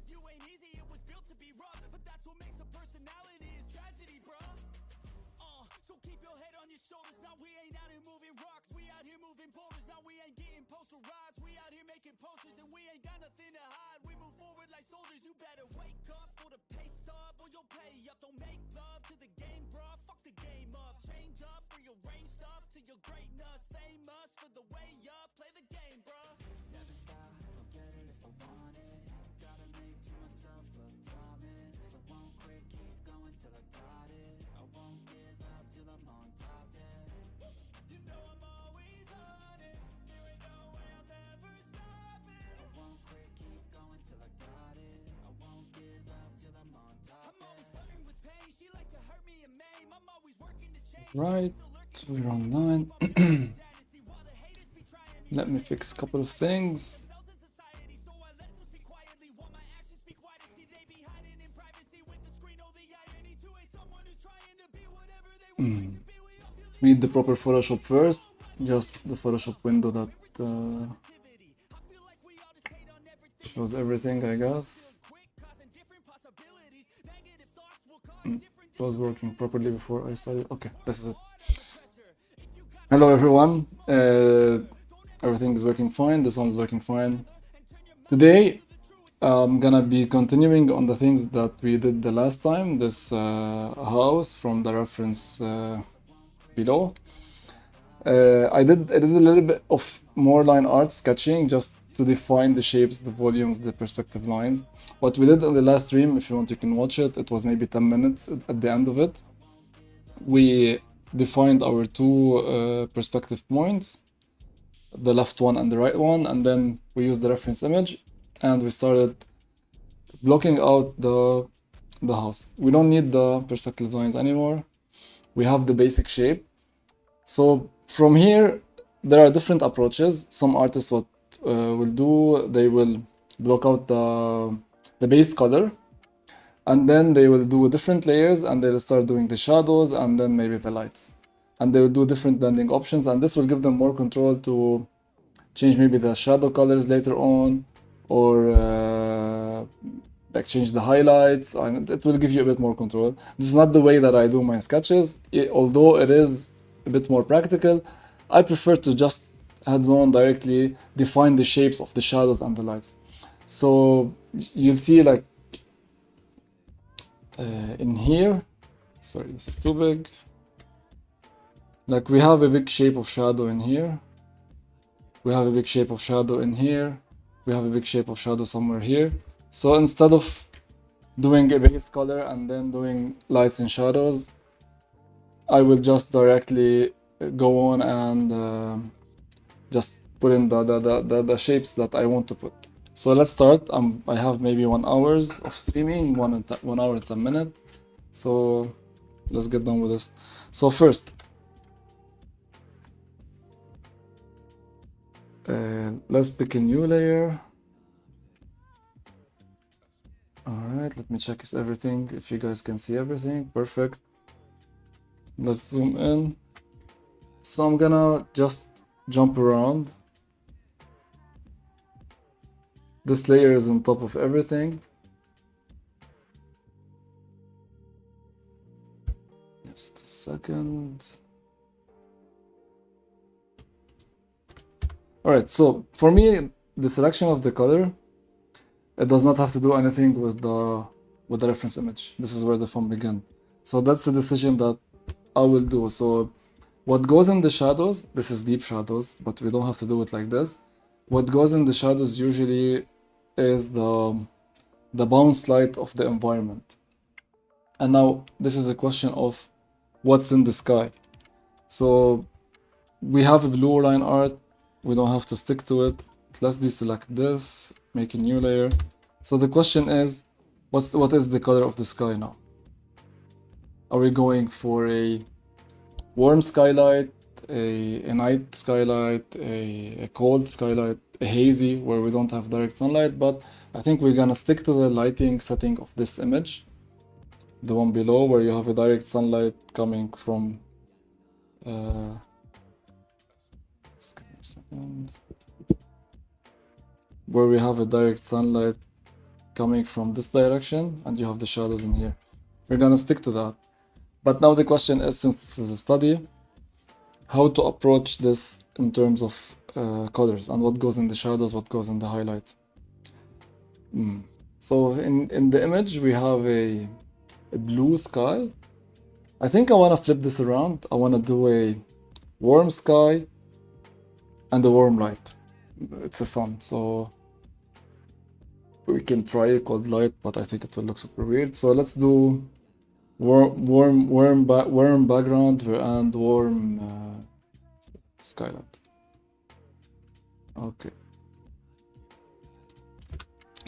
You ain't easy, it was built to be rough, but that's what makes a personality is tragedy, bruh. So keep your head on your shoulders. Now we ain't out here moving rocks, we out here moving boulders. Now we ain't getting posterized, we out here making posters, and we ain't got nothing to hide. We move forward like soldiers. You better wake up for the pay stub, or you'll pay up. Don't make love to the game, bruh. Fuck the game up. Change up, rearrange stuff to your greatness. Famous for the way up. Play the game, bruh. Never stop, I'll get it if I want it. Gotta make to myself a promise. I won't quit, keep going till I got it. I won't give up till I'm on top, yeah. You know I'm always honest. There ain't no way I'm ever stopping. I won't quit, keep going till I got it. I won't give up till I'm on top. I'm always flirting with pain. She like to hurt me and maim. I'm always working to change. Right, we're online. Let me fix a couple of things. We need the proper Photoshop first, just the Photoshop window that shows everything, I guess. It was working properly before I started. Okay, this is it. Hello everyone. Everything is working fine. The sound is working fine. Today, I'm gonna be continuing on the things that we did the last time. This house from the reference below. I did a little bit of more line art sketching just to define the shapes, the volumes, the perspective lines. What we did on the last stream, if you want, you can watch it. It was maybe 10 minutes at the end of it. We defined our two perspective points, the left one and the right one, and then we used the reference image and we started blocking out the house. We don't need the perspective lines anymore. We have the basic shape. So from here, there are different approaches. Some artists what will do, they will block out the base color, and then they will do different layers, and they'll start doing the shadows and then maybe the lights. And they will do different blending options, and this will give them more control to change maybe the shadow colors later on, or like change the highlights, and it will give you a bit more control. This is not the way that I do my sketches, although it is a bit more practical. I prefer to just hands-on directly define the shapes of the shadows and the lights. So you'll see like in here, sorry, this is too big. Like we have a big shape of shadow in here. We have a big shape of shadow in here. We have a big shape of shadow somewhere here. So instead of doing a base color and then doing lights and shadows, I will just directly go on and just put in the shapes that I want to put. So let's start. I have maybe 1 hour of streaming, 1 hour and 10 minutes. So let's get done with this. So first, let's pick a new layer. All right, let me check everything, if you guys can see everything. Perfect. Let's zoom in. So I'm gonna just jump around. This layer is on top of everything. Just a second. All right, so for me, the selection of the color, it does not have to do anything with the reference image. This is where the fun begins. So that's a decision that I will do. So what goes in the shadows, this is deep shadows, but we don't have to do it like this. What goes in the shadows usually is the bounce light of the environment. And now this is a question of what's in the sky. So we have a blue line art. We don't have to stick to it. Let's deselect this, make a new layer. So the question is, what is the color of the sky now? Are we going for a warm skylight, a night skylight, a cold skylight, a hazy where we don't have direct sunlight? But I think we're gonna stick to the lighting setting of this image, the one below where you have a direct sunlight coming from just give me a second. Where we have a direct sunlight coming from this direction, and you have the shadows in here. We're gonna stick to that. But now the question is, since this is a study, how to approach this in terms of colors, and what goes in the shadows, what goes in the highlight. So in the image, we have a blue sky. I think I want to flip this around. I want to do a warm sky and a warm light. It's a sun, so we can try a cold light, but I think it will look super weird. So let's do warm background and warm skylight. Okay.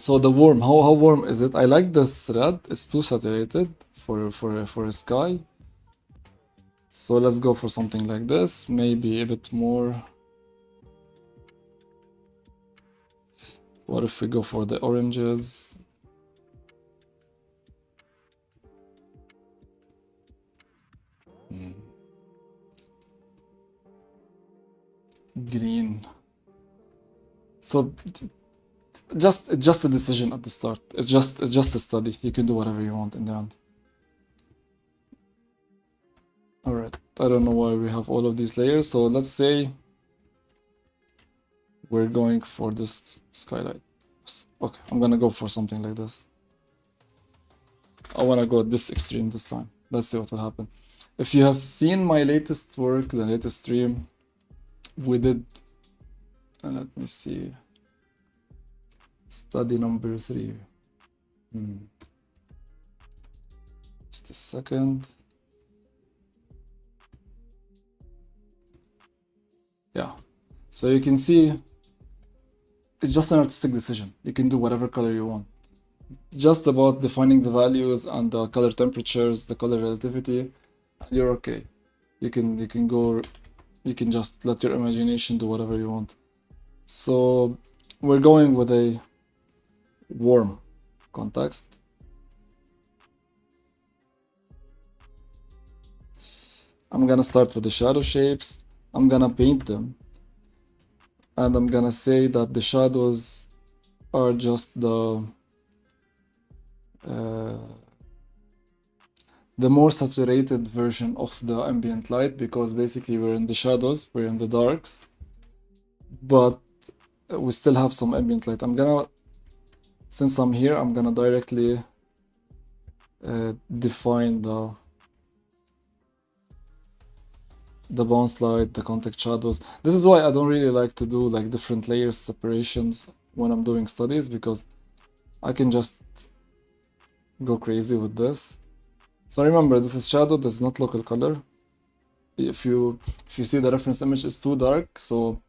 So the warm, how warm is it? I like this red. It's too saturated for a sky. So let's go for something like this. Maybe a bit more. What if we go for the oranges? Green. So just a decision at the start. It's just a study. You can do whatever you want in the end. All right. I don't know why we have all of these layers. So let's say we're going for this skylight. Okay, I'm gonna go for something like this. I wanna go this extreme this time. Let's see what will happen. If you have seen my latest work, the latest stream, we did, let me see, study number 3. Just a second. Yeah, so you can see it's just an artistic decision. You can do whatever color you want. Just about defining the values and the color temperatures, the color relativity, you're okay. You can go, you can just let your imagination do whatever you want. So we're going with a warm context. I'm gonna start with the shadow shapes. I'm gonna paint them. And I'm gonna say that the shadows are just the more saturated version of the ambient light, because basically we're in the shadows, we're in the darks, but we still have some ambient light. Since I'm here, I'm gonna directly define the bounce light, the contact shadows. This is why I don't really like to do like different layers separations when I'm doing studies, because I can just go crazy with this. So remember, this is shadow, this is not local color. If you see the reference image is too dark, so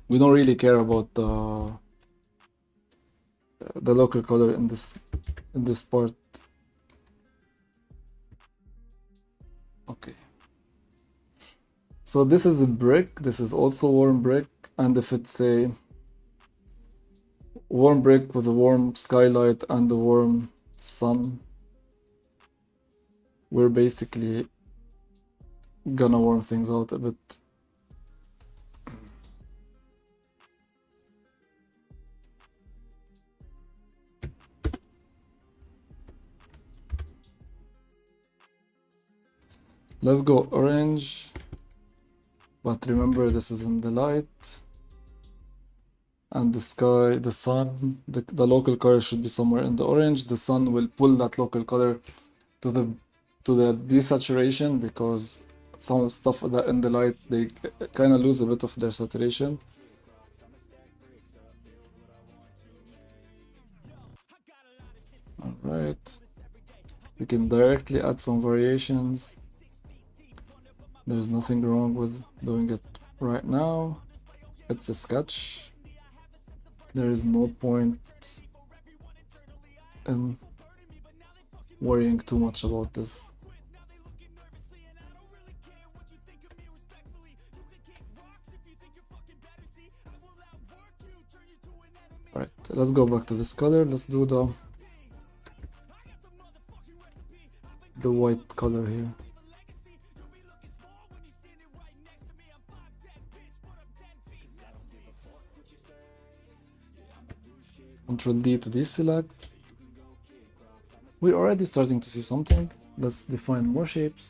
we don't really care about the local color in this part. Okay. So this is a brick, this is also warm brick, and if it's a warm brick with a warm skylight and a warm sun, we're basically gonna warm things out a bit. Let's go orange. But remember, this is in the light, and the sky, the sun, the local color should be somewhere in the orange. The sun will pull that local color to the desaturation, because some stuff that in the light, they kind of lose a bit of their saturation. All right, we can directly add some variations. There's nothing wrong with doing it right now. It's a sketch. There is no point in worrying too much about this. Right, let's go back to this color. Let's do the white color here. Control D to deselect. We're already starting to see something. Let's define more shapes.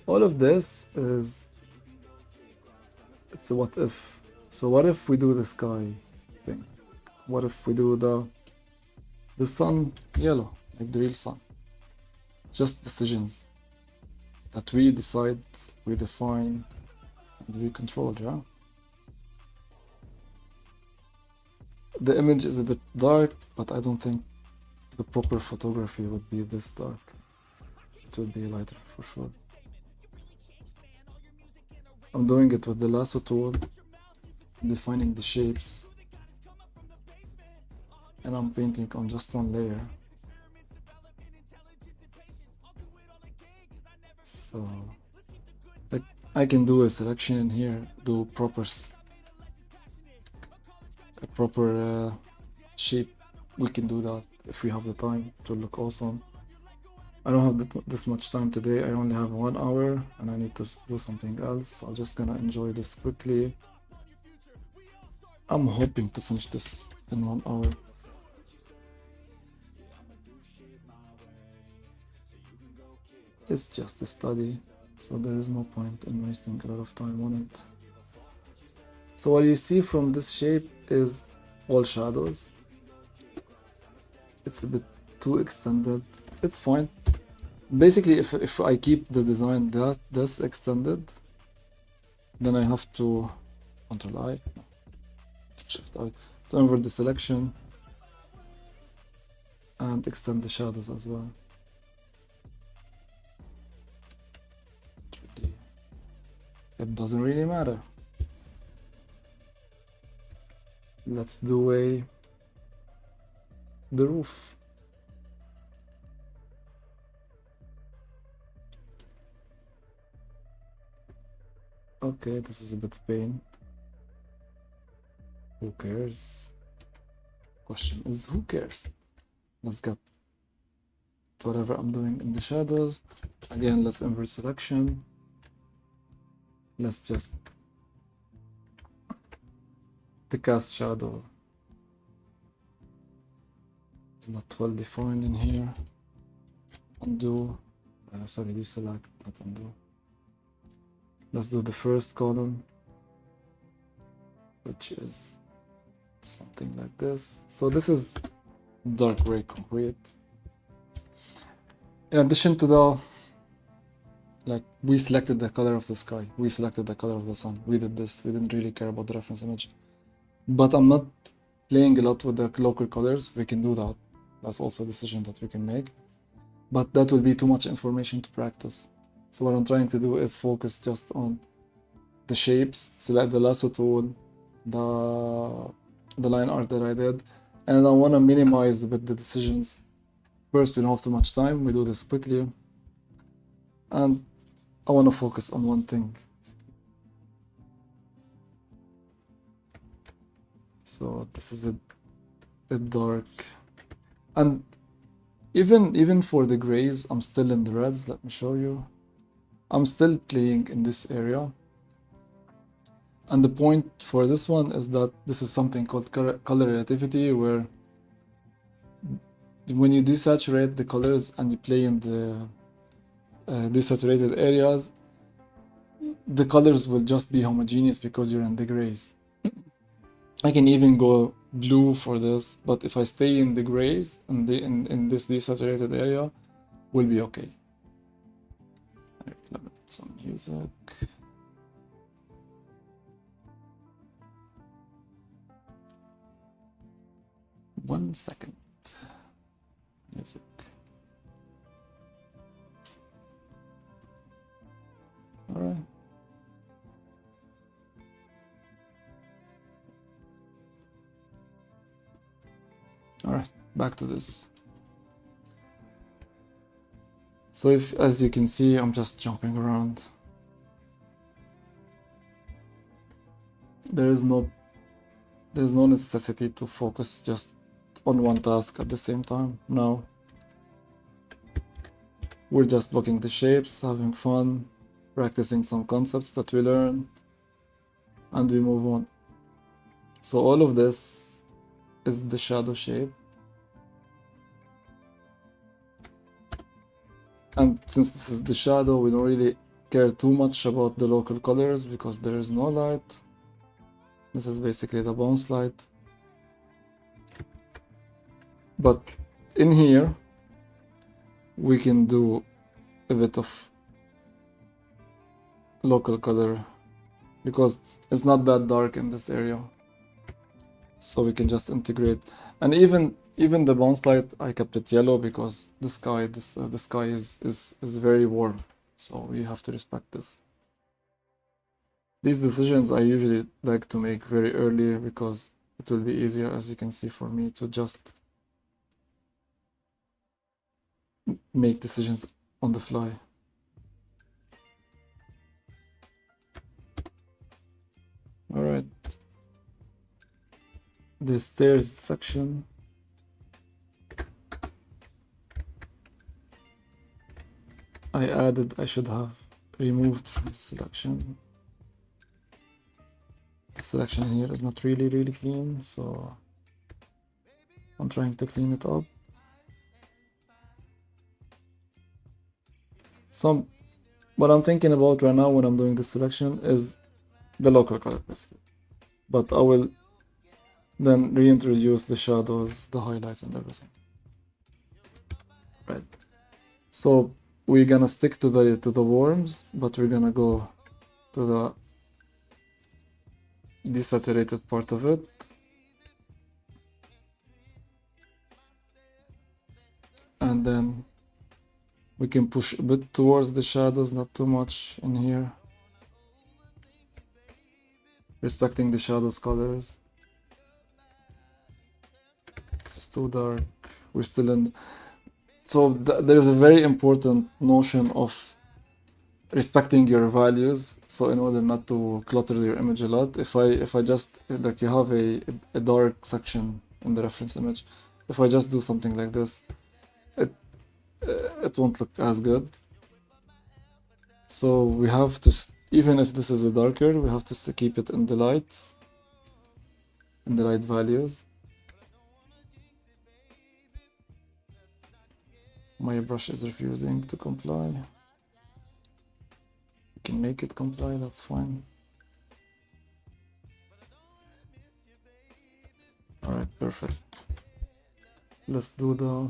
All of this is, it's a what if. So what if we do the sky thing? What if we do the sun yellow, like the real sun? Just decisions that we decide, we define, and we control, yeah? The image is a bit dark, but I don't think the proper photography would be this dark. It would be lighter for sure. I'm doing it with the lasso tool, defining the shapes, and I'm painting on just one layer. So, like, I can do a selection in here, do a proper shape. We can do that if we have the time to look awesome. I don't have this much time today. I only have 1 hour and I need to do something else. So I'm just gonna enjoy this quickly. I'm hoping to finish this in 1 hour. It's just a study, so there is no point in wasting a lot of time on it. So what you see from this shape is all shadows. It's a bit too extended. It's fine. Basically, if I keep the design this extended, then I have to Control I, no, Shift I, to invert the selection and extend the shadows as well. It doesn't really matter. Let's do the roof. Okay, this is a bit of pain. Who cares? Question is, who cares? Let's get to whatever I'm doing in the shadows. Again, let's invert selection. Let's just the cast shadow is not well defined in here. Undo, sorry, deselect, not undo. Let's do the first column, which is something like this. So this is dark gray concrete. In addition to the, like, we selected the color of the sky, we selected the color of the sun, we did this, we didn't really care about the reference image. But I'm not playing a lot with the local colors. We can do that. That's also a decision that we can make. But that will be too much information to practice. So what I'm trying to do is focus just on the shapes, select the lasso tool, the line art that I did, and I want to minimize a bit the decisions. First, we don't have too much time, we do this quickly, and I want to focus on one thing. So this is a dark, and even for the grays, I'm still in the reds. Let me show you. I'm still playing in this area. And the point for this one is that this is something called color relativity, where when you desaturate the colors and you play in the desaturated areas, the colors will just be homogeneous because you're in the grays. I can even go blue for this, but if I stay in the grays and in this desaturated area, we'll be okay. Let me put some music. One second. Music. All right. All right, back to this. So if, as you can see, I'm just jumping around. There's no necessity to focus just on one task at the same time. No. We're just blocking the shapes, having fun, practicing some concepts that we learn, and we move on. So all of this is the shadow shape. And since this is the shadow, we don't really care too much about the local colors because there is no light. This is basically the bounce light. But in here, we can do a bit of local color because it's not that dark in this area. So we can just integrate. And even the bounce light, I kept it yellow because the sky, the sky is very warm. So we have to respect this. These decisions I usually like to make very early because it will be easier, as you can see, for me to just make decisions on the fly. All right. The stairs section. I should have removed from the selection. The selection here is not really clean, so I'm trying to clean it up. So what I'm thinking about right now when I'm doing this selection is the local color basically. But I will then reintroduce the shadows, the highlights and everything. Right. So we're gonna stick to the worms, but we're gonna go to the desaturated part of it. And then we can push a bit towards the shadows, not too much in here. Respecting the shadows colors. This is too dark. We're still in. So there's a very important notion of respecting your values. So in order not to clutter your image a lot, if I just like you have a dark section in the reference image, if I just do something like this, it won't look as good. So we have to, even if this is a darker, we have to keep it in the lights, in the light values. My brush is refusing to comply. You can make it comply, that's fine. Alright, perfect. Let's do the...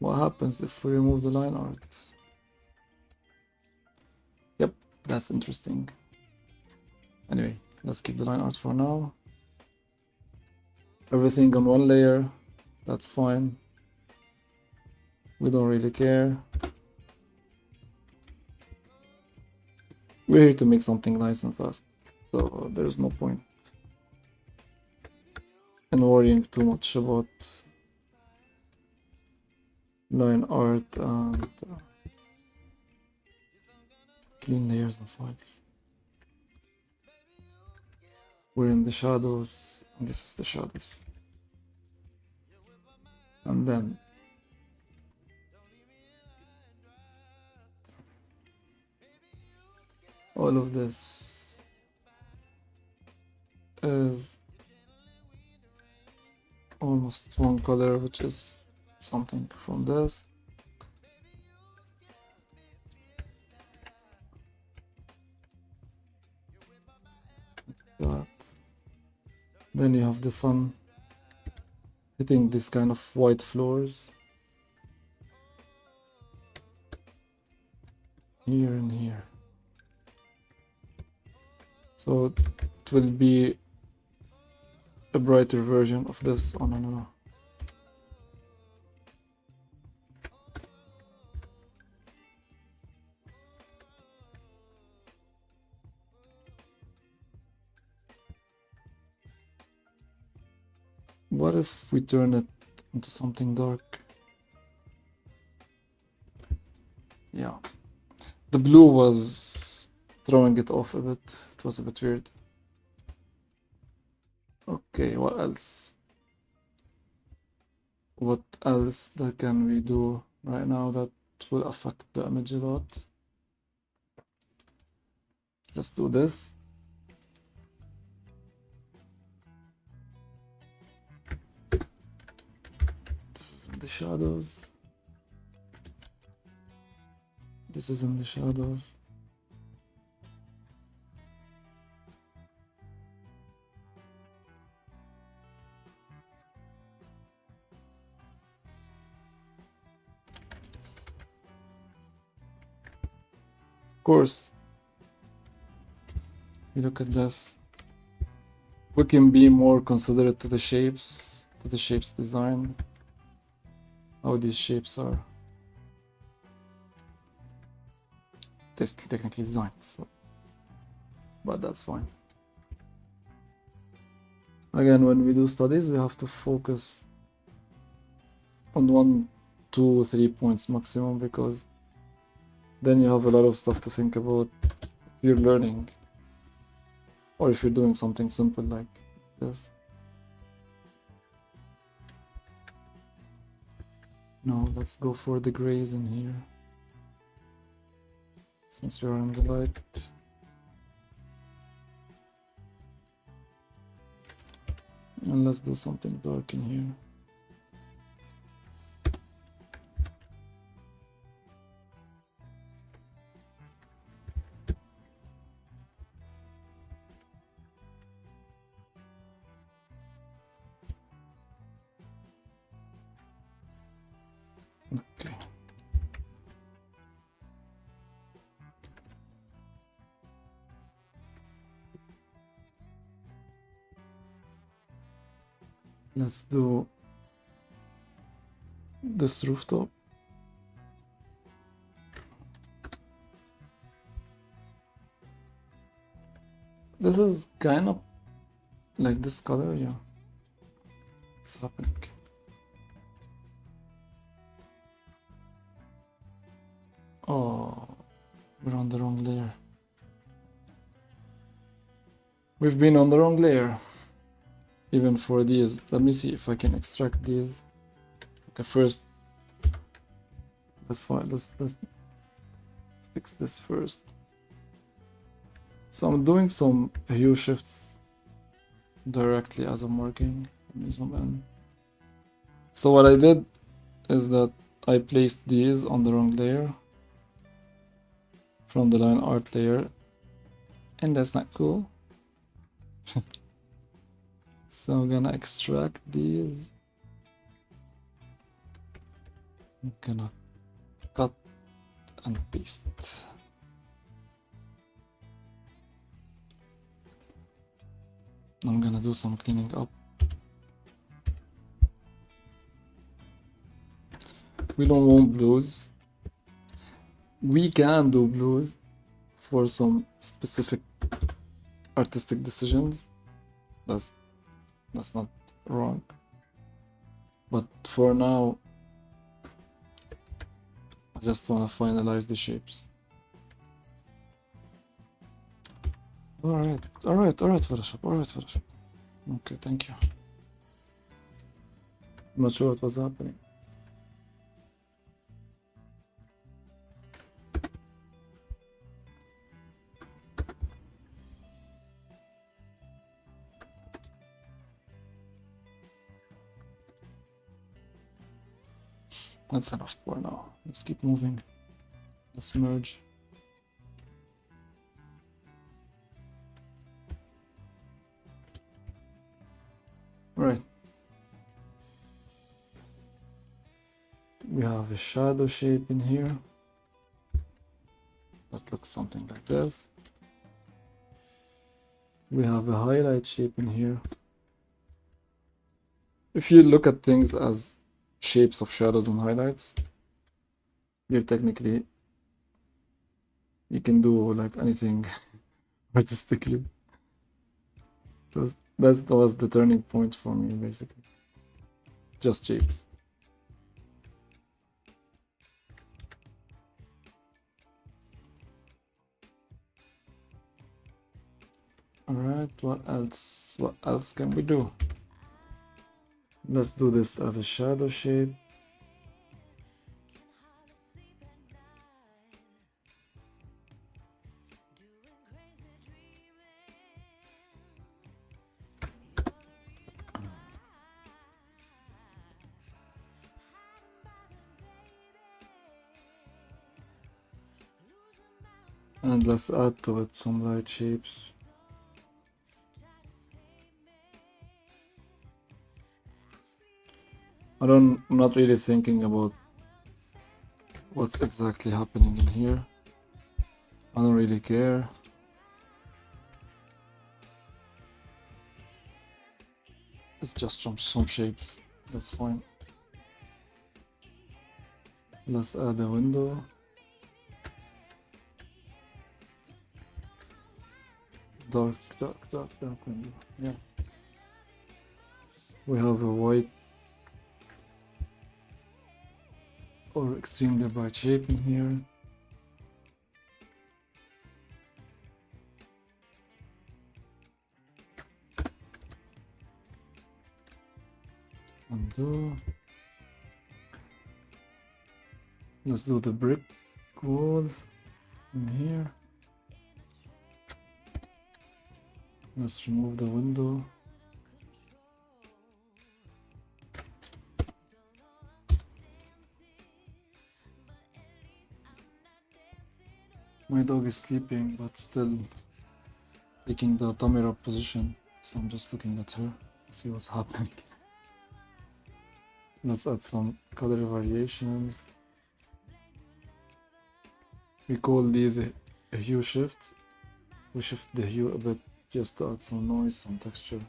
What happens if we remove the line art? Yep, that's interesting. Anyway, let's keep the line art for now. Everything on one layer, that's fine. We don't really care. We're here to make something nice and fast, so there's no point in worrying too much about line art and clean layers and files. We're in the shadows, and this is the shadows. And then all of this is almost one color, which is something from this. That. Then you have the sun hitting this kind of white floors here and here. So it will be a brighter version of this. Oh no. What if we turn it into something dark? Yeah. The blue was throwing it off a bit. It was a bit weird. Okay, what else? What else that can we do right now that will affect the image a lot? Let's do this. the shadows. This is in the shadows. Of course, you look at this. We can be more considerate to the shapes design, how these shapes are technically designed, so, but that's fine. Again, when we do studies, we have to focus on 1, 2, 3 points maximum, because then you have a lot of stuff to think about if you're learning, or if you're doing something simple like this. No, let's go for the grays in here, since we're in the light. And let's do something dark in here. Okay. Let's do this rooftop. This is kind of like this color, yeah. What's happening? Oh, we're on the wrong layer. We've been on the wrong layer. Even for these. Let me see if I can extract these. Okay, first, let's fix this first. So I'm doing some hue shifts directly as I'm working. Let me zoom in. So what I did is that I placed these on the wrong layer from the line art layer, and that's not cool. So I'm gonna extract these. I'm gonna cut and paste. I'm gonna do some cleaning up. We don't want blues. We can do blues for some specific artistic decisions. That's not wrong. But for now, I just want to finalize the shapes. Alright, Photoshop. Okay, thank you. I'm not sure what was happening. That's enough for now. Let's keep moving. Let's merge. Right. We have a shadow shape in here. That looks something like this. We have a highlight shape in here. If you look at things as shapes of shadows and highlights, you can do like anything artistically. That was the turning point for me, basically. Just shapes. Alright, what else? What else can we do? Let's do this as a shadow shape. And let's add to it some light shapes. I'm not really thinking about what's exactly happening in here. I don't really care. It's just some shapes, that's fine. Let's add a window. Dark window, yeah. We have a white or extremely bright shape in here. Undo. Let's do the brick wall in here. Let's remove the window. My dog is sleeping, but still taking the tummy rub position. So I'm just looking at her, see what's happening. Let's add some color variations. We call these a hue shift. We shift the hue a bit just to add some noise, some texture.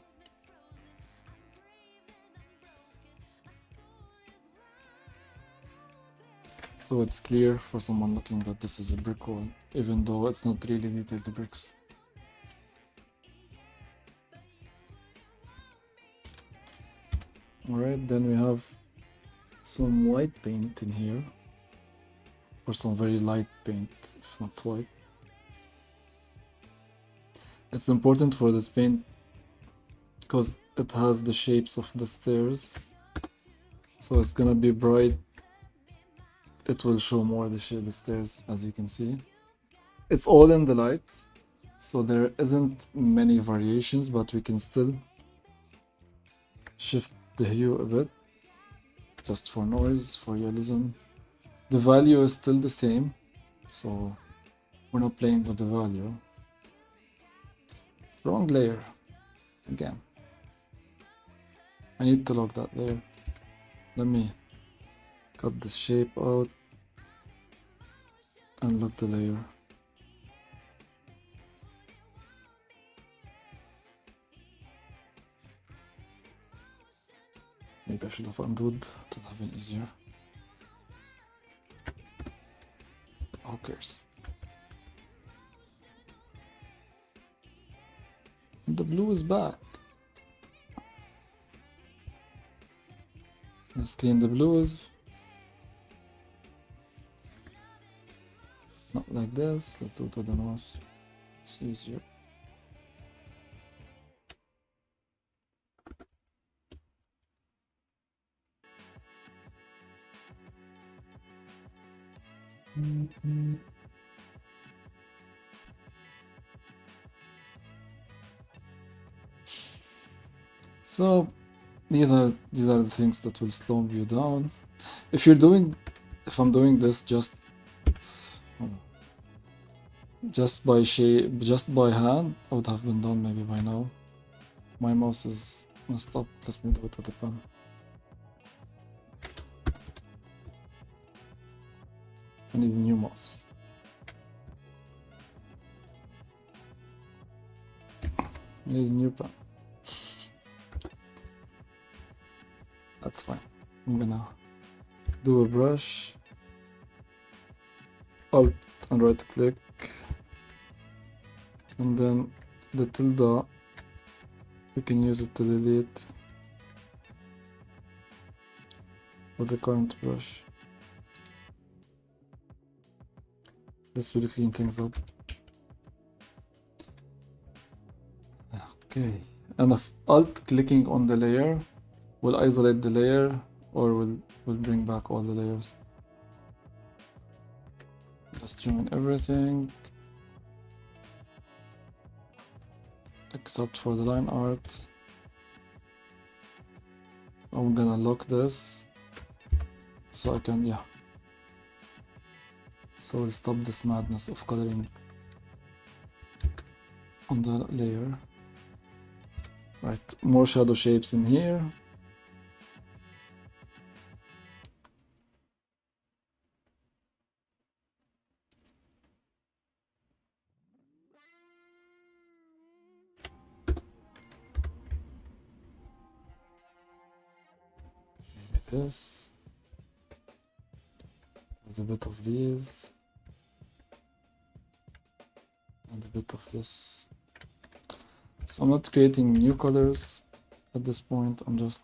So it's clear for someone looking that this is a brick wall, even though it's not really detailed bricks. Alright, then we have some white paint in here, or some very light paint, if not white. It's important for this paint because it has the shapes of the stairs, so it's gonna be bright. It will show more the stairs, as you can see. It's all in the light, so there isn't many variations, but we can still shift the hue a bit, just for noise, for realism. The value is still the same, so we're not playing with the value. Wrong layer, again. I need to lock that layer. Let me cut this shape out and lock the layer. Maybe I should have undooed to have it easier. Who cares? And the blue is back. Let's clean the blues. Not like this. Let's do it with the nose. It's easier. So these are the things that will slow you down. If I'm doing this just by shape, just by hand, I would have been done maybe by now. My mouse is messed up. Let me do it with a pen. I need a new mouse. I need a new pen. That's fine. I'm gonna do a brush, Alt and right click, and then the tilde, we can use it to delete with the current brush. This will clean things up. Okay, and if Alt clicking on the layer will isolate the layer or will bring back all the layers. Let's join everything except for the line art. I'm gonna lock this so I can, so I'll stop this madness of coloring on the layer. Right, more shadow shapes in here. Maybe this. With a bit of these. And a bit of this. So I'm not creating new colors at this point. I'm just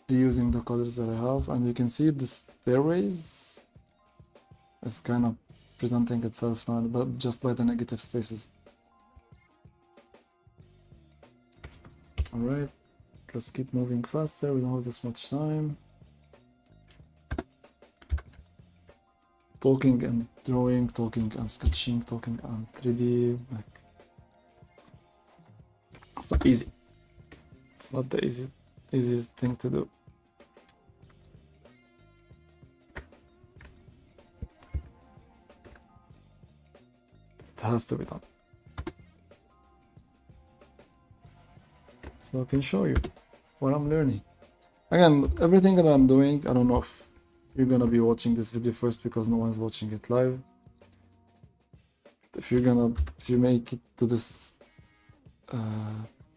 reusing the colors that I have, and you can see the stairways is kind of presenting itself now, but just by the negative spaces. All right, let's keep moving faster. We don't have this much time. Talking and drawing, talking and sketching, talking and 3D. Like, it's not easy. It's not the easiest thing to do. It has to be done. So I can show you what I'm learning. Again, everything that I'm doing, I don't know if you're gonna be watching this video first because no one's watching it live. If you make it to this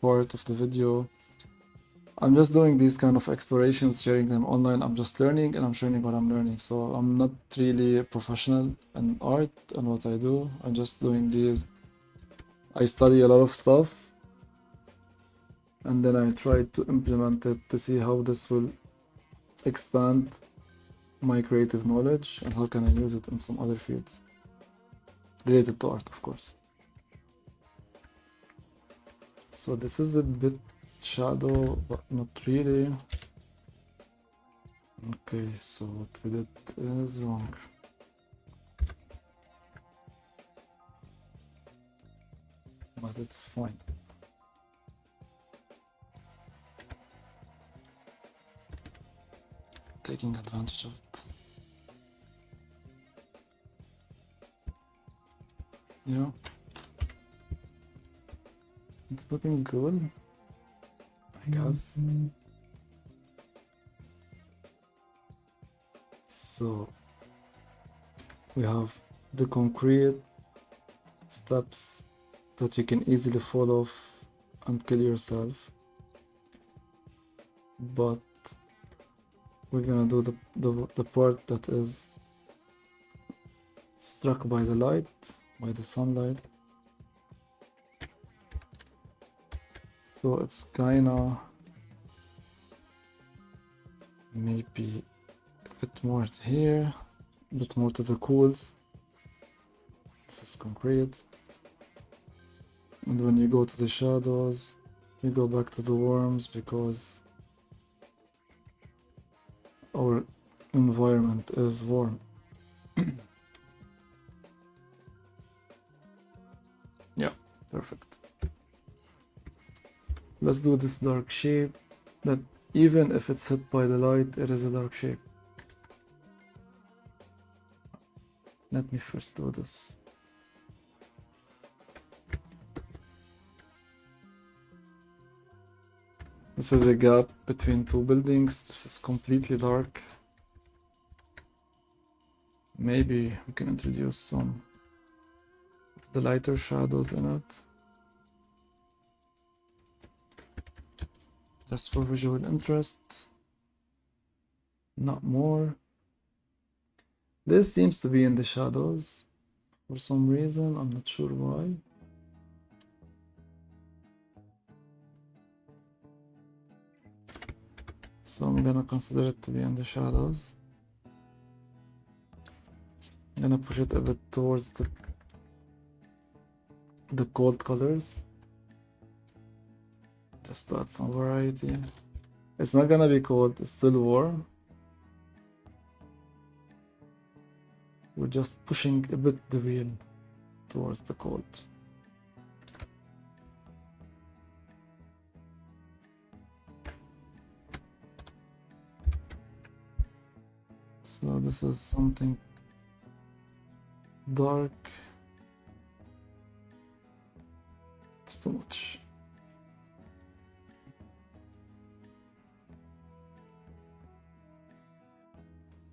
part of the video, I'm just doing these kind of explorations, sharing them online. I'm just learning and I'm sharing what I'm learning. So I'm not really a professional in art and what I do. I'm just doing these. I study a lot of stuff and then I try to implement it to see how this will expand my creative knowledge and how can I use it in some other fields related to art, of course. So this is a bit shadow, but not really. Okay, so what we did is wrong. But it's fine. Taking advantage of it. Yeah. It's looking good, I guess. So we have the concrete steps that you can easily fall off and kill yourself. But we're gonna do the part that is struck by the light, by the sunlight. So it's kinda maybe a bit more here, a bit more to the cools. This is concrete. And when you go to the shadows, you go back to the worms because our environment is warm. Yeah, perfect. Let's do this dark shape that even if it's hit by the light, it is a dark shape. Let me first do this. This is a gap between two buildings. This is completely dark. Maybe we can introduce some of the lighter shadows in it. Just for visual interest. Not more. This seems to be in the shadows for some reason. I'm not sure why. So I'm gonna consider it to be in the shadows. I'm gonna push it a bit towards the cold colors. Just to add some variety. It's not gonna be cold, it's still warm. We're just pushing a bit the wheel towards the cold. So this is something dark. too much.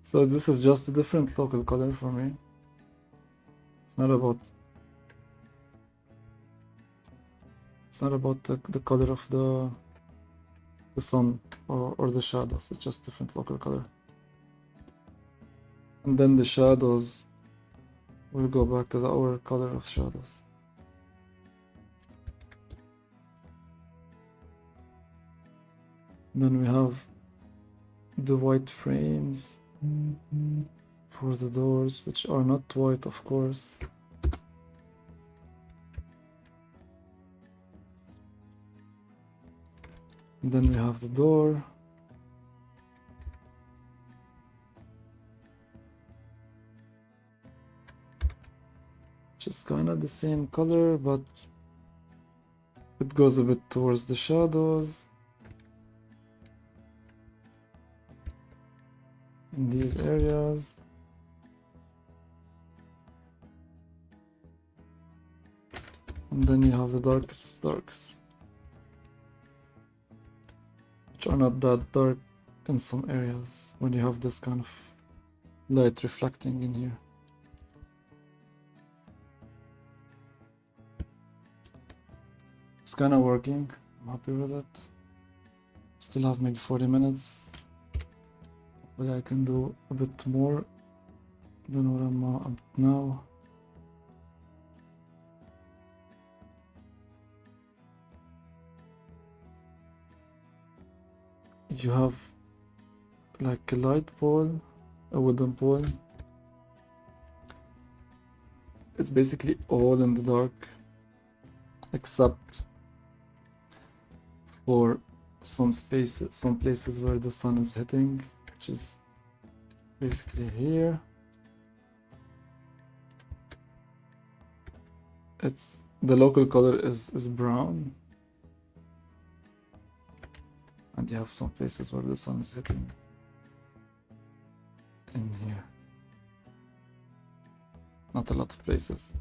So this is just a different local color for me. It's not about the color of the sun or the shadows. It's just different local color. And then the shadows will go back to our color of shadows. Then we have the white frames for the doors, which are not white, of course. And then we have the door. Which is kind of the same color, but it goes a bit towards the shadows. In these areas. And then you have the darkest darks, which are not that dark in some areas when you have this kind of light reflecting in here. It's kind of working. I'm happy with it. Still have maybe 40 minutes. But I can do a bit more than what I'm up now. You have like a light pole, a wooden pole. It's basically all in the dark, except for some places where the sun is hitting, which is basically here. It's the local color is brown, and you have some places where the sun is hitting in here. Not a lot of places.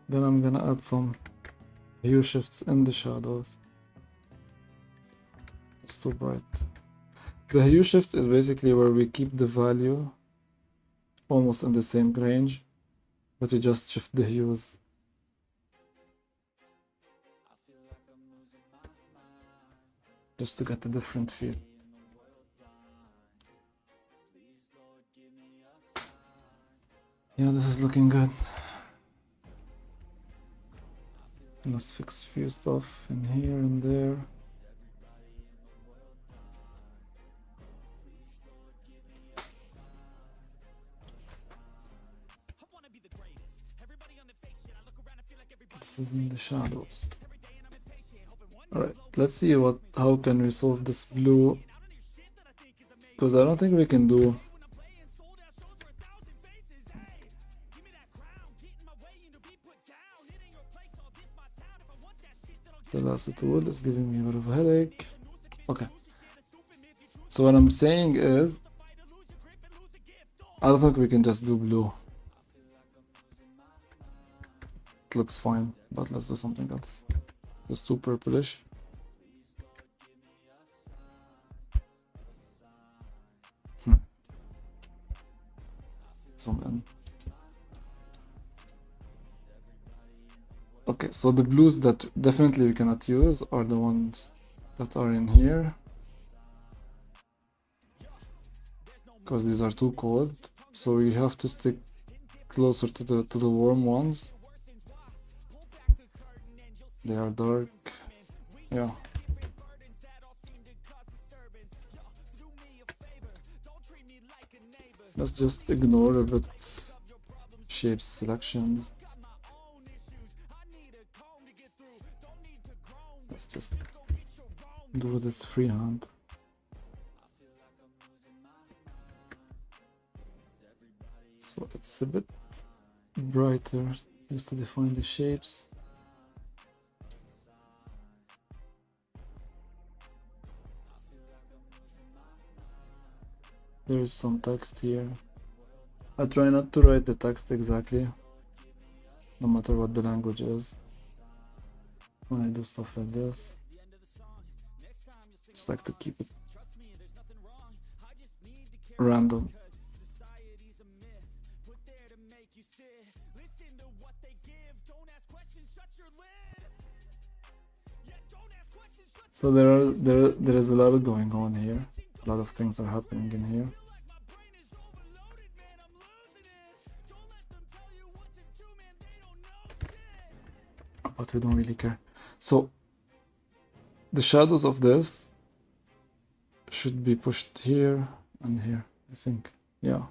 Then I'm gonna add some hue shifts in the shadows. It's too bright. The hue shift is basically where we keep the value almost in the same range, but you just shift the hues. Just to get a different feel. Yeah, this is looking good. Let's fix a few stuff in here and there. This is in the shadows. Alright, let's see how can we solve this blue, because I don't think we can do the lasso tool is giving me a bit of a headache. Okay, so what I'm saying is I don't think we can just do blue. It looks fine, but let's do something else. Just too purplish. Zoom in. Okay, so the blues that definitely we cannot use are the ones that are in here, because these are too cold. So we have to stick closer to the warm ones. They are dark. Yeah. Let's just ignore a bit shapes selections. Let's just do this freehand. So it's a bit brighter just to define the shapes. There is some text here. I try not to write the text exactly, no matter what the language is. When I do stuff like this, just like to keep it random. So there is a lot going on here. A lot of things are happening in here. But we don't really care. So the shadows of this should be pushed here and here, I think. Yeah.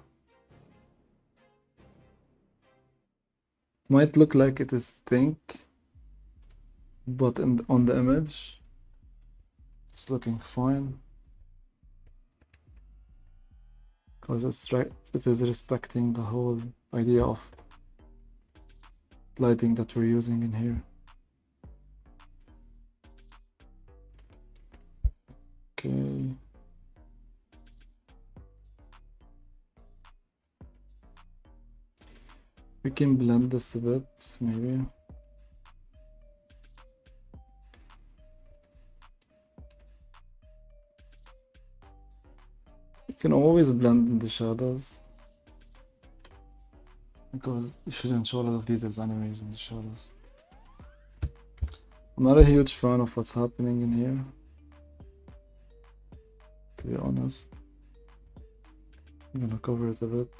Might look like it is pink, but on the image it's looking fine. Because it is respecting the whole idea of lighting that we're using in here. Okay. We can blend this a bit, maybe. You can always blend in the shadows, because you shouldn't show a lot of details anyways in the shadows. I'm not a huge fan of what's happening in here, to be honest. I'm gonna cover it a bit.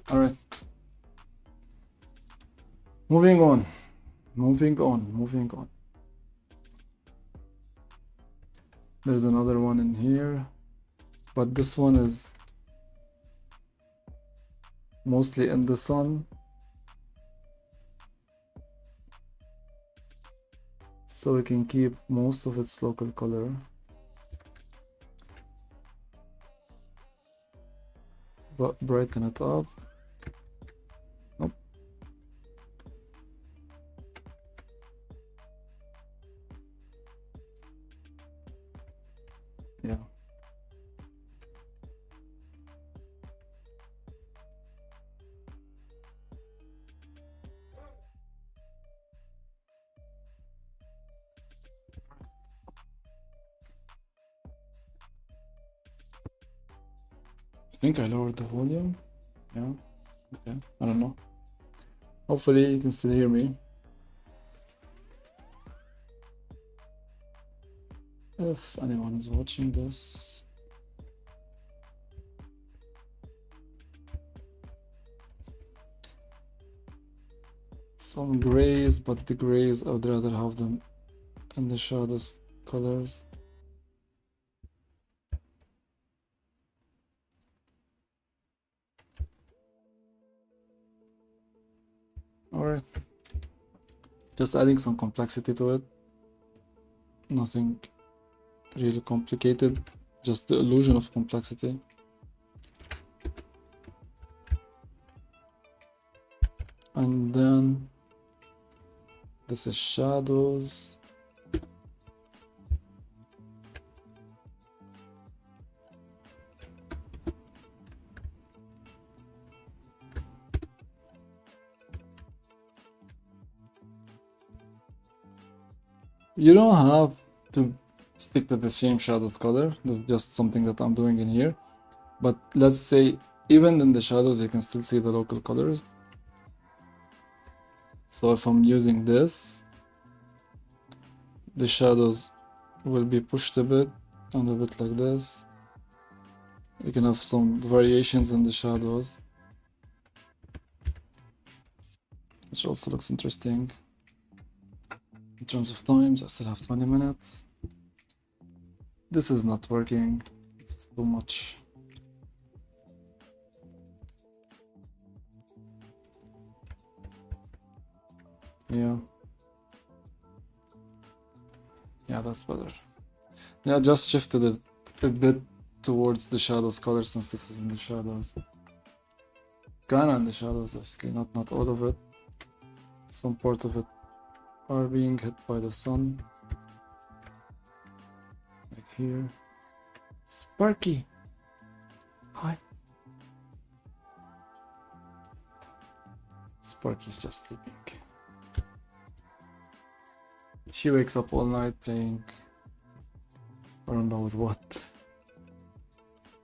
All right. Moving on. There's another one in here, but this one is mostly in the sun. So we can keep most of its local color. But brighten it up. Nope. Yeah. I think I lowered the volume. Yeah. Okay. I don't know. Hopefully you can still hear me. If anyone is watching this. Some grays, but the grays I would rather have them in the shadows colors. Alright. Just adding some complexity to it. Nothing really complicated, just the illusion of complexity. And then this is shadows. You don't have to stick to the same shadows color. That's just something that I'm doing in here. But let's say even in the shadows you can still see the local colors. So if I'm using this, the shadows will be pushed a bit and a bit like this. You can have some variations in the shadows, which also looks interesting. In terms of times, I still have 20 minutes. This is not working. It's too much. Yeah. Yeah, that's better. Yeah, just shifted it a bit towards the shadows color since this is in the shadows. Kinda in the shadows, basically, not all of it. Some part of it are being hit by the sun. Like here. Sparky! Hi. Sparky's just sleeping. She wakes up all night playing. I don't know with what.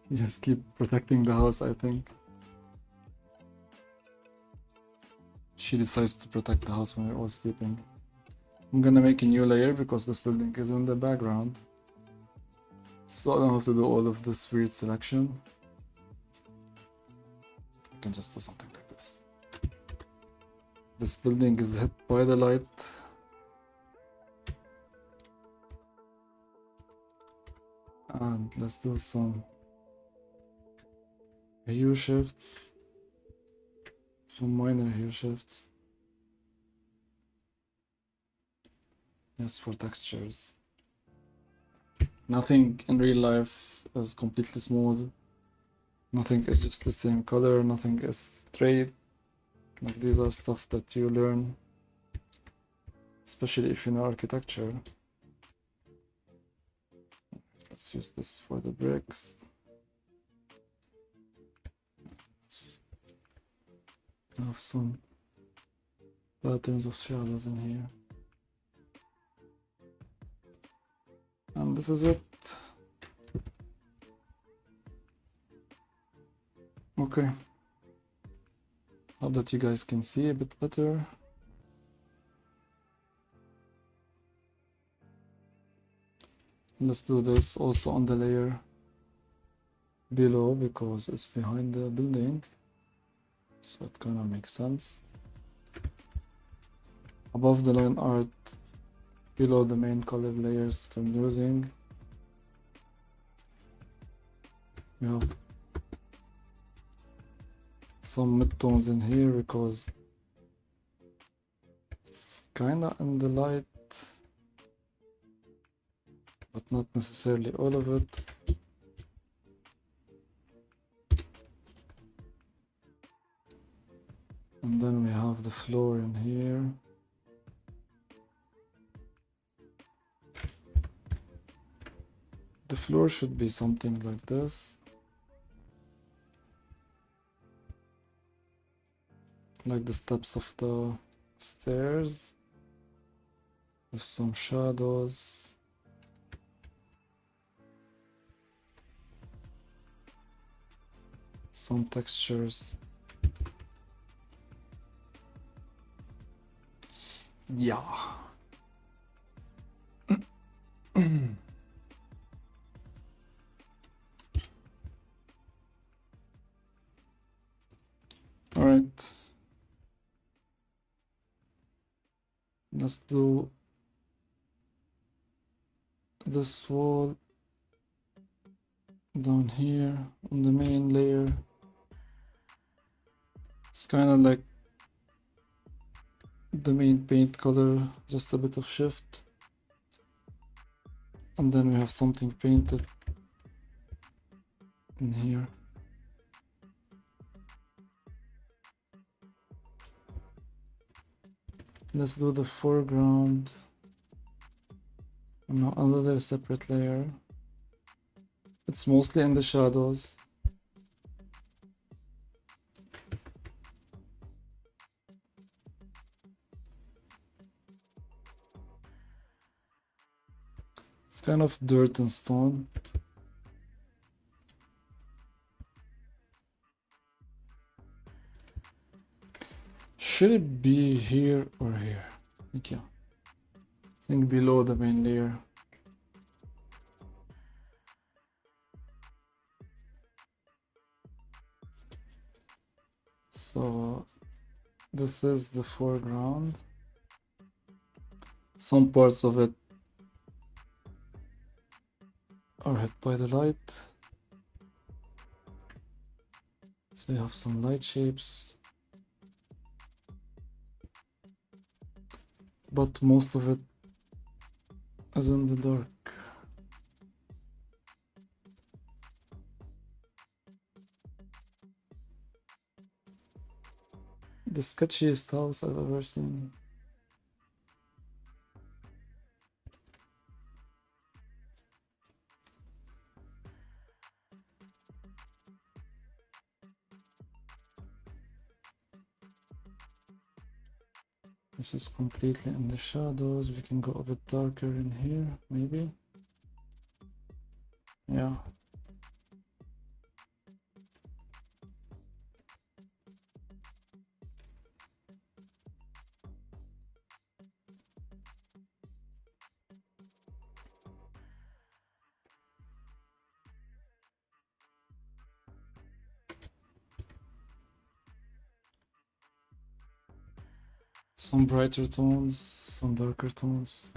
You just keep protecting the house, I think. She decides to protect the house when we're all sleeping. I'm gonna make a new layer because this building is in the background. So I don't have to do all of this weird selection. I can just do something like this. This building is hit by the light. And let's do some hue shifts. Some minor hue shifts. Yes, for textures. Nothing in real life is completely smooth. Nothing is just the same color. Nothing is straight. Like these are stuff that you learn, especially if you know architecture. Let's use this for the bricks. Let's have some patterns of shadows in here. And this is it. Okay. Hope that you guys can see a bit better. Let's do this also on the layer below because it's behind the building. So it kind of makes sense. Above the line art, below the main color layers that I'm using, we have some midtones in here because it's kinda in the light, but not necessarily all of it. And then we have the floor in here. The floor should be something like this. Like the steps of the stairs. With some shadows. Some textures. Yeah. All right. Let's do this wall down here on the main layer. It's kind of like the main paint color, just a bit of shift. And then we have something painted in here. Let's do the foreground on another separate layer. It's mostly in the shadows. It's kind of dirt and stone. Should it be here or here? I think yeah. I think below the main layer. So this is the foreground. Some parts of it are hit by the light. So you have some light shapes. But most of it is in the dark. The sketchiest house I've ever seen. This is completely in the shadows. We can go a bit darker in here, maybe. Yeah. Some brighter tones, some darker tones.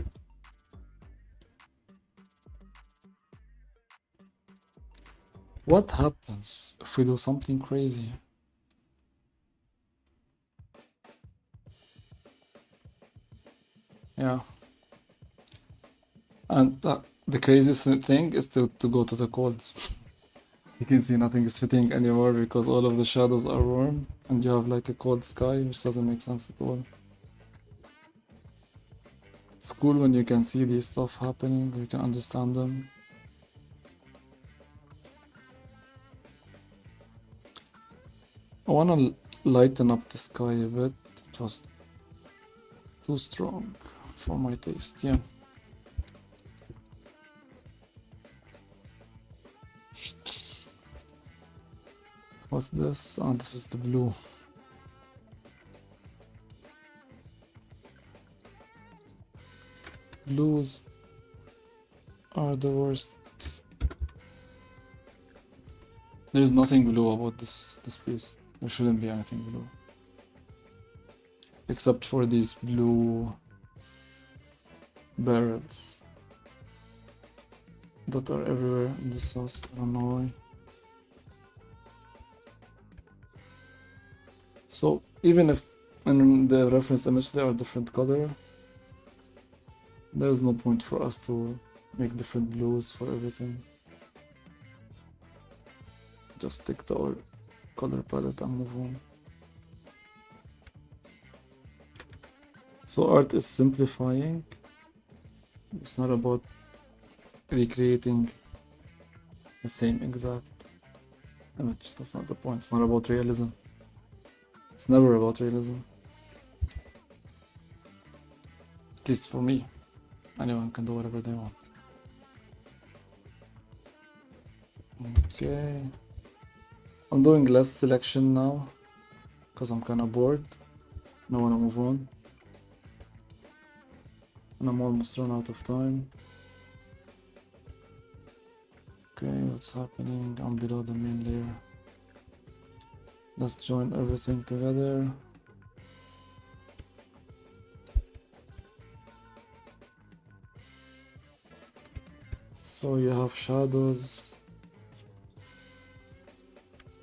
What happens if we do something crazy? Yeah. And the craziest thing is to go to the colds. You can see nothing is fitting anymore because all of the shadows are warm and you have like a cold sky, which doesn't make sense at all. It's cool when you can see these stuff happening, you can understand them. I wanna lighten up the sky a bit. It was too strong for my taste, yeah. What's this? Oh, this is the blue. Blues are the worst. There's nothing blue about this piece. There shouldn't be anything blue. Except for these blue barrels that are everywhere in this house. I don't know why. So even if in the reference image they are different color, there is no point for us to make different blues for everything. Just stick to our color palette and move on. So art is simplifying. It's not about recreating the same exact image. That's not the point. It's not about realism. It's never about realism. At least for me. Anyone can do whatever they want. Okay. I'm doing less selection now because I'm kind of bored. I want to move on. And I'm almost run out of time. Okay, what's happening? I'm below the main layer. Let's join everything together. So you have shadows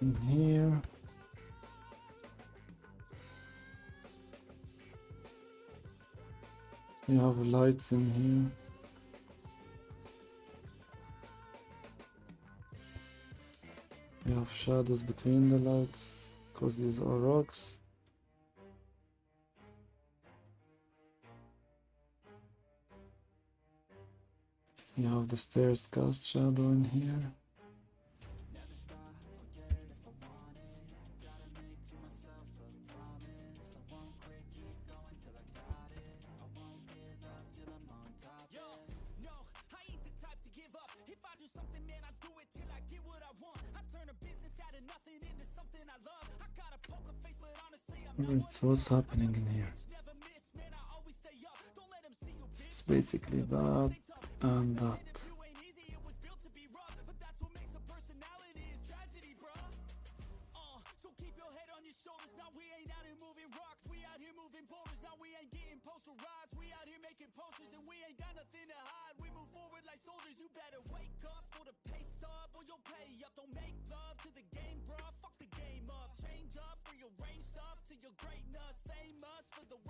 in here. You have lights in here. You have shadows between the lights because these are rocks. You have the stairs cast shadow in here. Alright, so what's happening in here? It's basically that and that.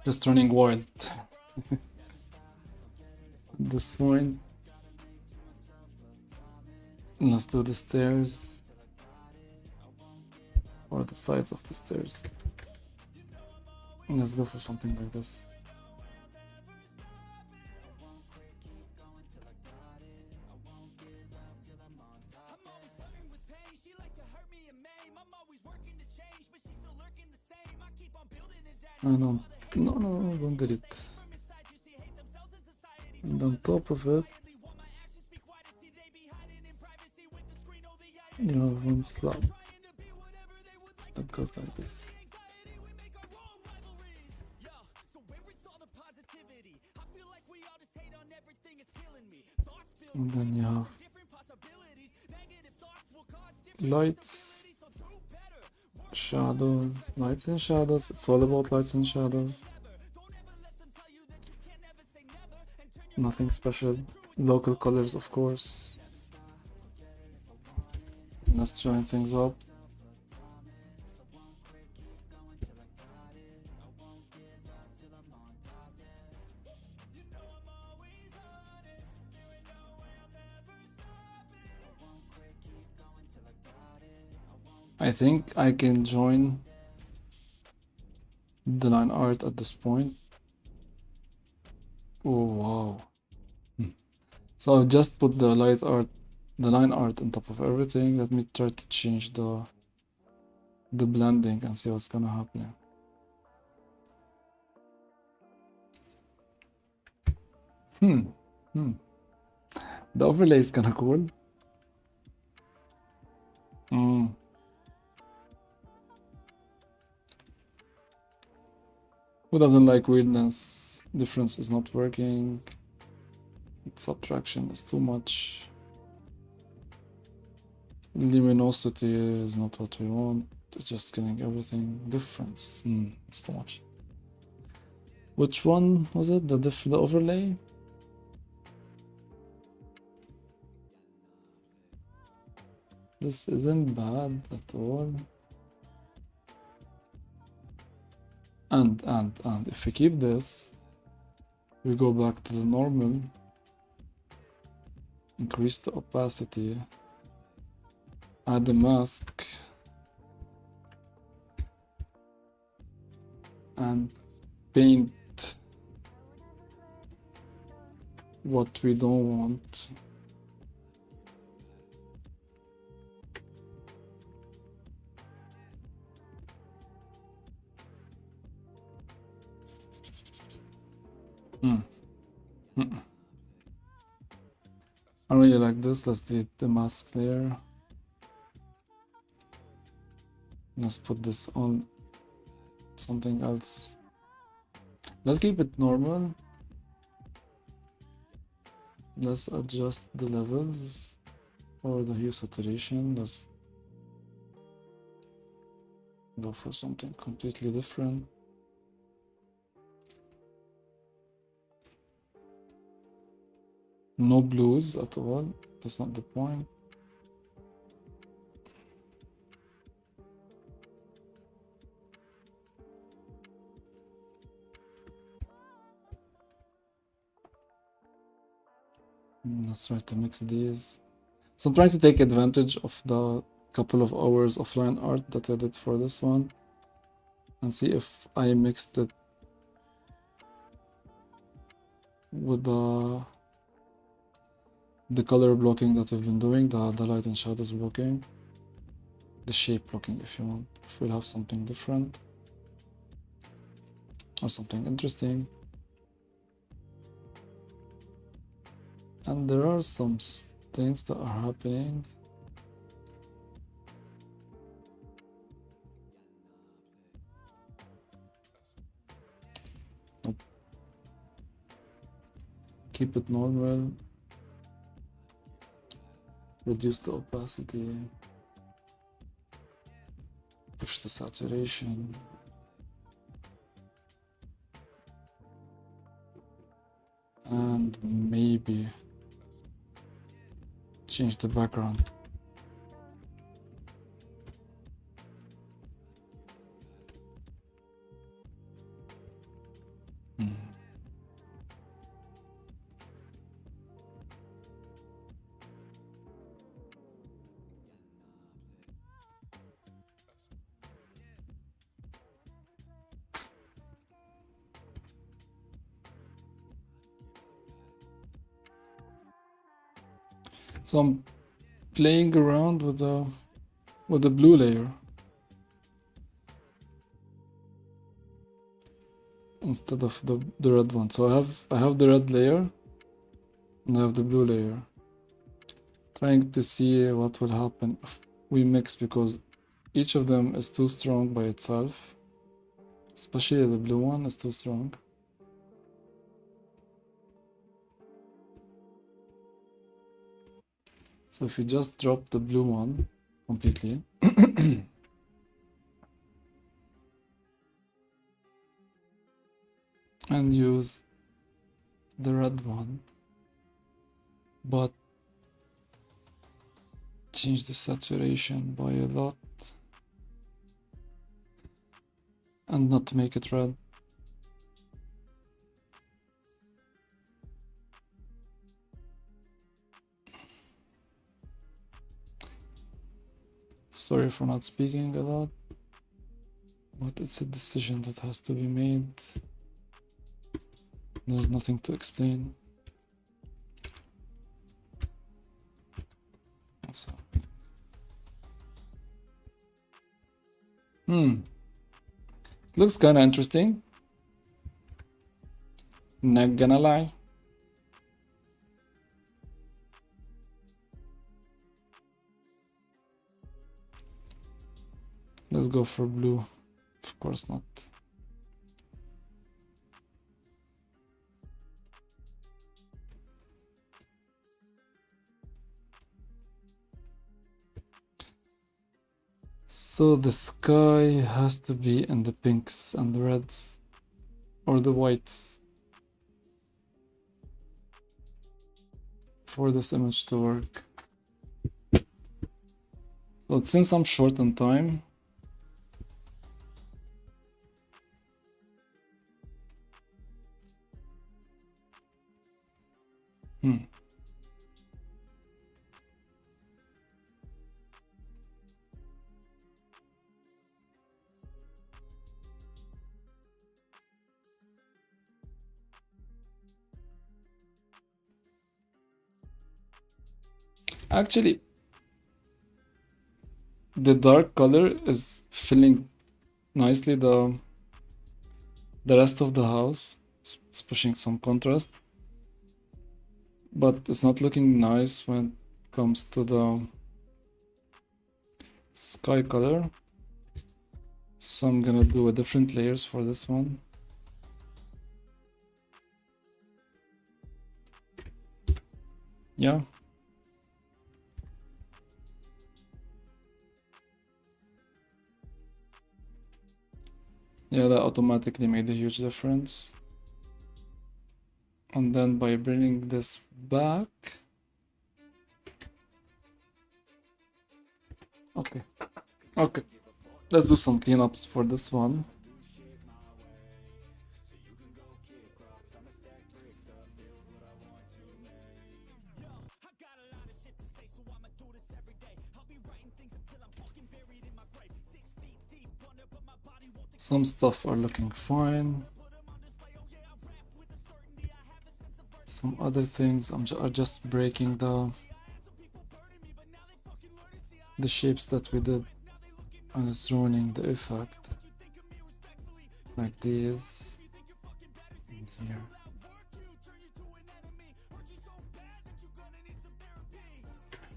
Just running wild at this point. Let's do the stairs or the sides of the stairs. Let's go for something like this. I don't No, no, no, don't delete. And on top of it, you have one slab that goes like this. And then you have lights, shadows, lights and shadows. It's all about lights and shadows. Nothing special. Local colors, of course. Let's join things up. I think I can join the line art at this point. Oh wow. So I'll just put the line art on top of everything. Let me try to change the blending and see what's gonna happen. The overlay is kinda cool. Who doesn't like weirdness? Difference is not working. Subtraction is too much. Luminosity is not what we want. It's just getting everything. Difference. It's too much. Which one was it? The overlay? This isn't bad at all. And if we keep this, we go back to the normal, increase the opacity, add the mask, and paint what we don't want. I really like this. Let's delete the mask layer. Let's put this on something else. Let's keep it normal. Let's adjust the levels or the hue saturation. Let's go for something completely different. No blues at all. That's not the point. Let's try to mix these. So I'm trying to take advantage of the couple of hours of line art that I did for this one and see if I mixed it with the color blocking that we've been doing, the light and shadows blocking, the shape blocking if you want, if we'll have something different or something interesting. And there are some things that are happening. Keep it normal. Reduce the opacity. Push the saturation. And maybe change the background. So I'm playing around with the blue layer. instead of the red one. So I have the red layer and I have the blue layer. Trying to see what will happen if we mix, because each of them is too strong by itself. Especially the blue one is too strong. So if you just drop the blue one completely and use the red one, but change the saturation by a lot and not make it red. Sorry for not speaking a lot, but it's a decision that has to be made. There's nothing to explain. So. Looks kind of interesting. Not gonna lie. Let's go for blue. Of course not. So the sky has to be in the pinks and the reds, or the whites, for this image to work. So since I'm short on time, actually, the dark color is filling nicely the rest of the house. It's pushing some contrast, but it's not looking nice when it comes to the sky color. So I'm gonna do a different layers for this one. Yeah. Yeah, that automatically made a huge difference. And then by bringing this back. Okay. Okay. Let's do some cleanups for this one. Some stuff are looking fine. Some other things are just breaking the shapes that we did, and it's ruining the effect. Like these and here.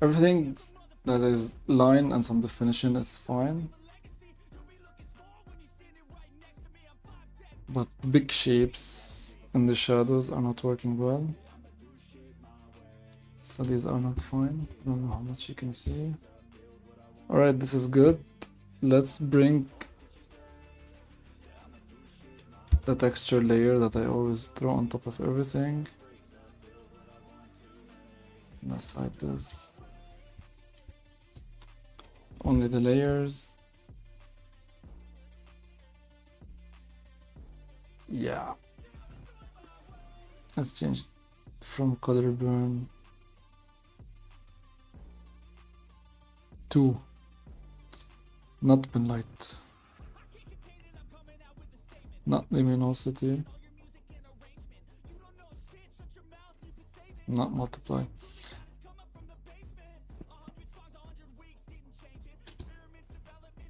Everything that is line and some definition is fine. But big shapes and the shadows are not working well. So these are not fine. I don't know how much you can see. Alright, this is good. Let's bring the texture layer that I always throw on top of everything. Let's hide this. Only the layers. Yeah. Let's change from color burn to not pin light, not luminosity, not multiply.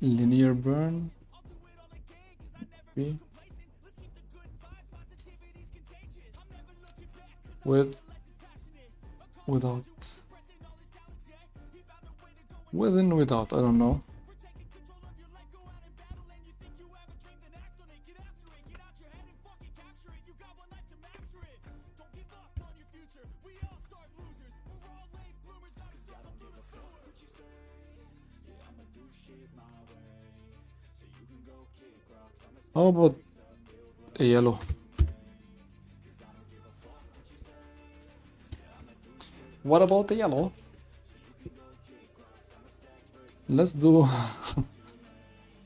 Linear burn. Maybe. with, without, with and without, I don't know. How about a yellow? What about the yellow? Let's do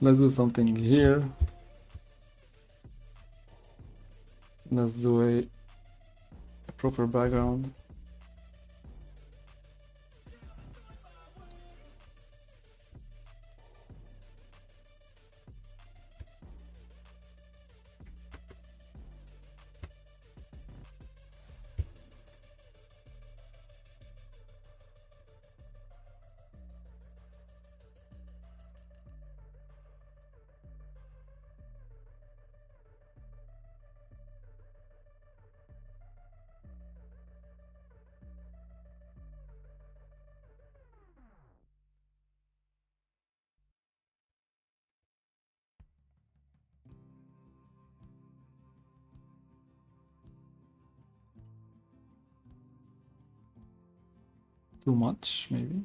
let's do something here. Let's do a proper background. Too much, maybe.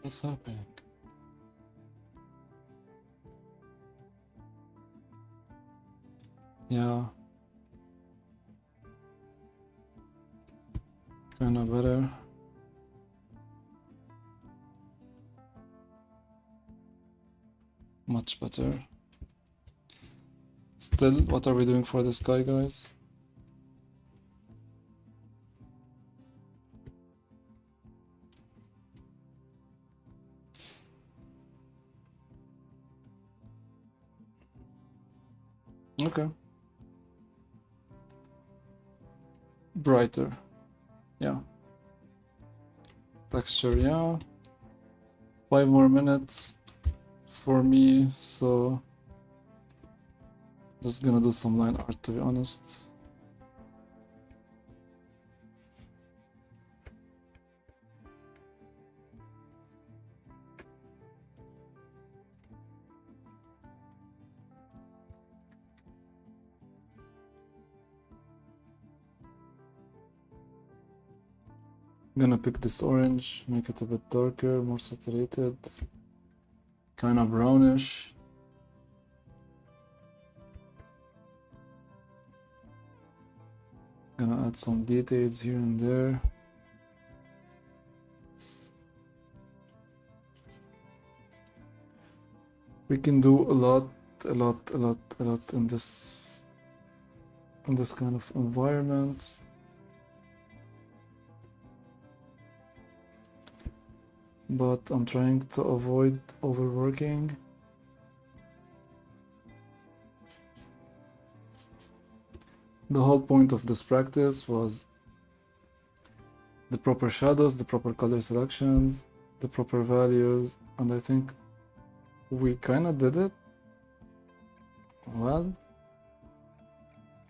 What's happening? Yeah. Kinda better. Much better. Still, what are we doing for this guy, guys? Okay. Brighter. Yeah. Texture, yeah. 5 more minutes for me, so just gonna do some line art, to be honest. Gonna pick this orange, make it a bit darker, more saturated, kind of brownish. Gonna add some details here and there. We can do a lot in this kind of environment. But I'm trying to avoid overworking. The whole point of this practice was the proper shadows, the proper color selections, the proper values, and I think we kinda did it well,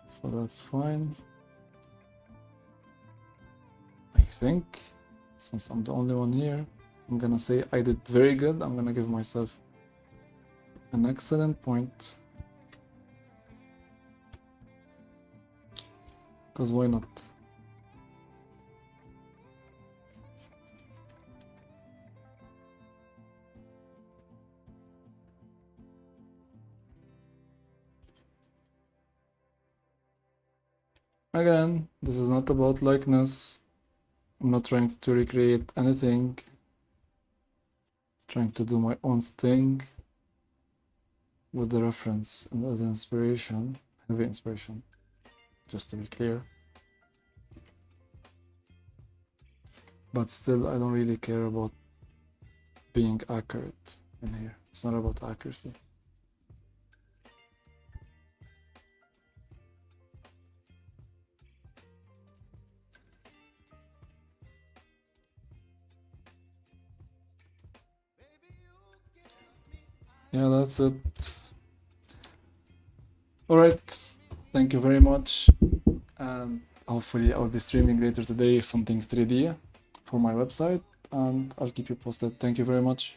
so that's fine. I think, since I'm the only one here, I'm gonna say I did very good. I'm gonna give myself an excellent point. Because why not? Again, this is not about likeness. I'm not trying to recreate anything. Trying to do my own thing with the reference and as inspiration, heavy inspiration, just to be clear. but still I don't really care about being accurate in here. It's not about accuracy. Yeah, that's it. Alright, thank you very much, and hopefully I'll be streaming later today something 3D for my website, and I'll keep you posted. Thank you very much.